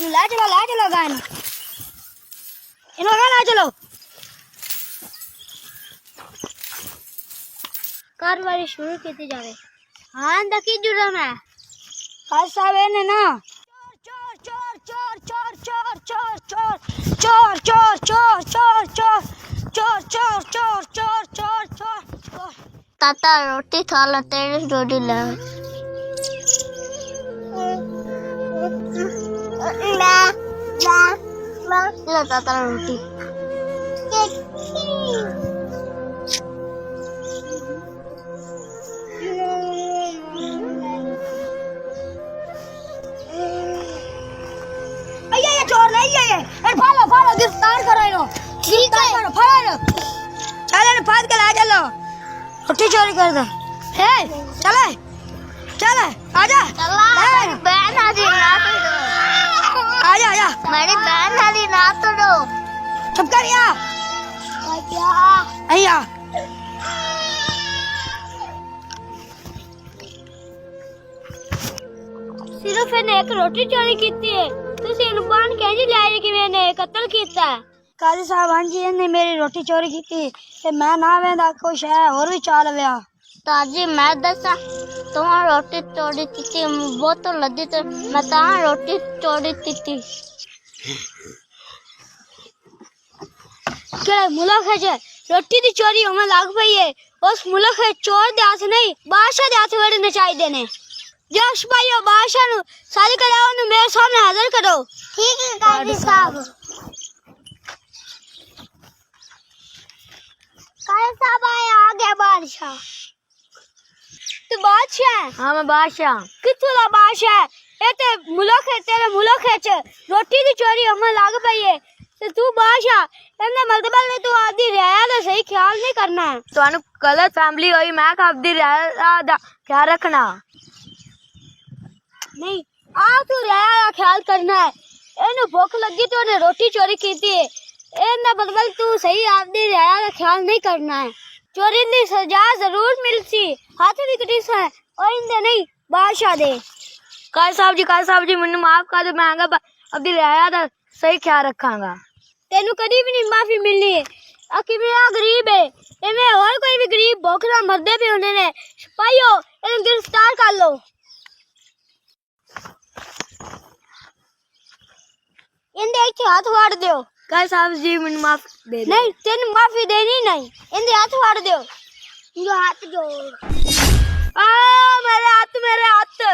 ला चलो गान इन्हों ला चलो कार्रवाई शुरू की जावे। हाँ दकी जुर्म है कल साहब ने ना चोर चोर चोर चोर चोर चोर चोर चोर चोर चोर चोर चोर चोर चोर चोर चोर चोर चोर चोर ताता रोटी खा ला तेरे रोटी ला ला ताता रोटी चोर नहीं है ये फालो फालो गिरफ्तार करो इनो ठीक है करो फालो चले ने फाद के ला चलो रोटी चोरी कर दे है चले चले आजा मेरी बहन आजी ना तो दो आजा आजा मेरी बहन आजी ना तो दो चुप कर या क्या आया सिर्फ ने एक रोटी चोरी की है ਤੁਸੀਂ ਇਨਫਾਨ ਕਹਿੰਦੀ ਲੈ ਜੀ ਕਿਵੇਂ ਨੇ ਕਤਲ ਕੀਤਾ ਕਾਜ਼ੀ ਸਾਹਿਬ ਹਾਂਜੀ ਇਹਨੇ ਮੇਰੀ ਰੋਟੀ ਚੋਰੀ ਕੀਤੀ ਤੇ ਮੈਂ ਨਾ ਵੇਂਦਾ ਕੁਛ ਹੈ ਹੋਰ ਵੀ ਚਾਲ ਲਿਆ ਤਾਜੀ ਮੈਂ ਦੱਸਾਂ ਤੂੰ ਰੋਟੀ ਚੋਰੀ ਕੀਤੀ ਬਹੁਤ ਲੱਦੀ ਤੇ ਮੈਂ ਤਾਂ ਰੋਟੀ ਚੋਰੀ ਕੀਤੀ ਕਿਹੜੇ ਮੁਲਕ ਹੈ ਰੋਟੀ ਦੀ ਚੋਰੀ ਹੋਣ ਲੱਗ ਪਈ ਹੈ ਉਸ ਮੁਲਕ ਹੈ ਚੋਰ ਦੇ ਹੱਥ ਨਹੀਂ ਬਾਦਸ਼ਾਹ ਦੇ ਹੱਥ ਵੜਨੇ ਚਾਹੀਦੇ ਨੇ जश भाई बादशाह नु सारी कराओ नु मेरे सामने हाजिर करो ठीक है काजी साहब आया आ गया बादशाह तो बादशाह हां मैं बादशाह कित्थों दा बादशाह ए ते मुल्क है तेरे मुल्क है च रोटी दी चोरी होने लग पई है ते तू बादशाह एने मतलब तू आदी रहया दा सही ख्याल नहीं करना है तुहानू गलत फैमिली होई मैं आपदी रहया दा ख्याल रखना नहीं आ तू रहया दा ख्याल करना है एनु भूख लगी तो ने रोटी चोरी कीती है एना बदल तू सही आपदी रहया दा ख्याल नहीं करना है चोरी दी सजा जरूर मिलसी हाथ दी कटी से और इंदे नहीं बादशाह दे काजी साहब जी मैनू माफ कर दे मैं आपदी रहया दा सही ख्याल रखांगा तेनू कदी भी नहीं माफी मिलनी है आ किवें आ गरीब है एवें और कोई भी गरीब भूख नाल मरदे पे होने ने सिपाहियो एनु गिरफ्तार कर लो इंदे इत्थे हाथ वाड़ दियो काजी साहब जी मैनू माफ दे दे नहीं तेन माफी देनी नहीं इंदे हाथ वाड़ दियो जो हाथ जोड़ आ मेरे हाथ